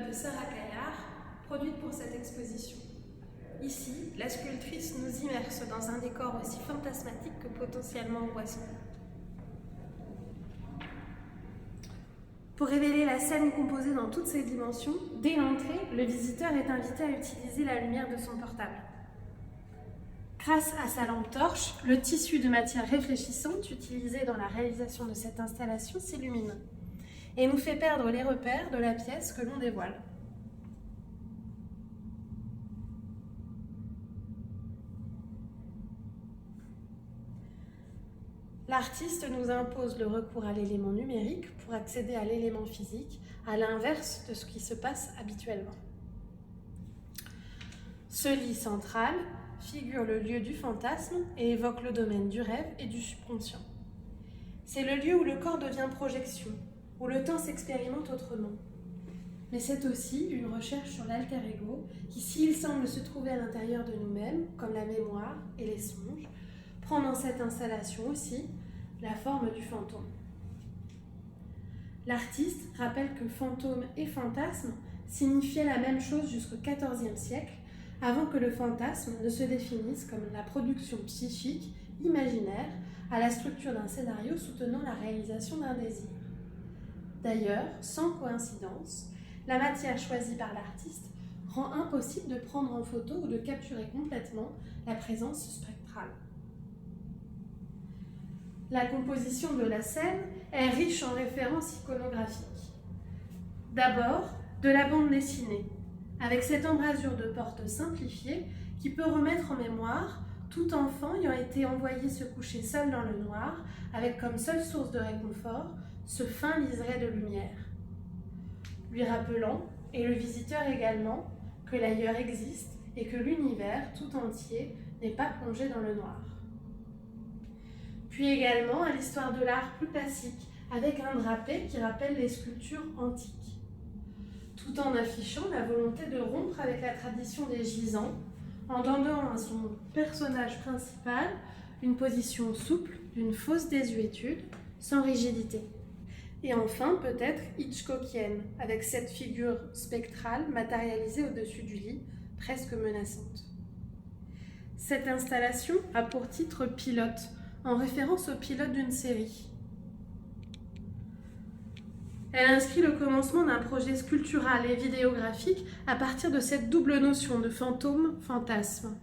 de Sarah Caillard, produite pour cette exposition. Ici, la sculptrice nous immerse dans un décor aussi fantasmatique que potentiellement angoissant. Pour révéler la scène composée dans toutes ses dimensions, dès l'entrée, le visiteur est invité à utiliser la lumière de son portable. Grâce à sa lampe torche, le tissu de matière réfléchissante utilisé dans la réalisation de cette installation s'illumine et nous fait perdre les repères de la pièce que l'on dévoile. L'artiste nous impose le recours à l'élément numérique pour accéder à l'élément physique, à l'inverse de ce qui se passe habituellement. Ce lit central figure le lieu du fantasme et évoque le domaine du rêve et du subconscient. C'est le lieu où le corps devient projection, où le temps s'expérimente autrement. Mais c'est aussi une recherche sur l'alter ego qui, s'il semble se trouver à l'intérieur de nous-mêmes, comme la mémoire et les songes, prend dans cette installation aussi la forme du fantôme. L'artiste rappelle que fantôme et fantasme signifiaient la même chose jusqu'au XIVe siècle, avant que le fantasme ne se définisse comme la production psychique, imaginaire, à la structure d'un scénario soutenant la réalisation d'un désir. D'ailleurs, sans coïncidence, la matière choisie par l'artiste rend impossible de prendre en photo ou de capturer complètement la présence spectrale. La composition de la scène est riche en références iconographiques. D'abord, de la bande dessinée, avec cette embrasure de porte simplifiée qui peut remettre en mémoire tout enfant ayant été envoyé se coucher seul dans le noir, avec comme seule source de réconfort ce fin liseré de lumière, lui rappelant, et le visiteur également, que l'ailleurs existe et que l'univers tout entier n'est pas plongé dans le noir. Puis également à l'histoire de l'art plus classique, avec un drapé qui rappelle les sculptures antiques, tout en affichant la volonté de rompre avec la tradition des gisants, en donnant à son personnage principal une position souple, d'une fausse désuétude, sans rigidité. Et enfin, peut-être Hitchcockienne, avec cette figure spectrale matérialisée au-dessus du lit, presque menaçante. Cette installation a pour titre Pilote, en référence au pilote d'une série. Elle inscrit le commencement d'un projet sculptural et vidéographique à partir de cette double notion de fantôme-fantasme.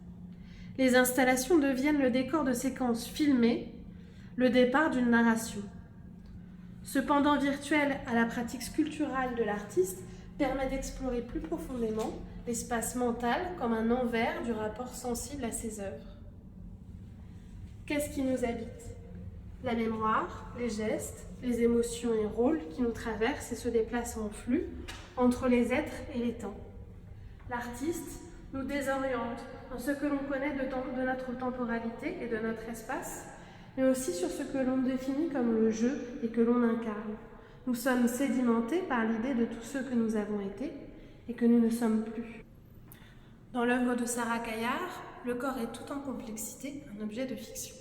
Les installations deviennent le décor de séquences filmées, le départ d'une narration. Ce pendant virtuel à la pratique sculpturale de l'artiste permet d'explorer plus profondément l'espace mental comme un envers du rapport sensible à ses œuvres. Qu'est-ce qui nous habite ? La mémoire, les gestes, les émotions et rôles qui nous traversent et se déplacent en flux entre les êtres et les temps. L'artiste nous désoriente dans ce que l'on connaît de notre temporalité et de notre espace, mais aussi sur ce que l'on définit comme le jeu et que l'on incarne. Nous sommes sédimentés par l'idée de tout ce que nous avons été et que nous ne sommes plus. Dans l'œuvre de Sarah Caillard, le corps est tout en complexité un objet de fiction.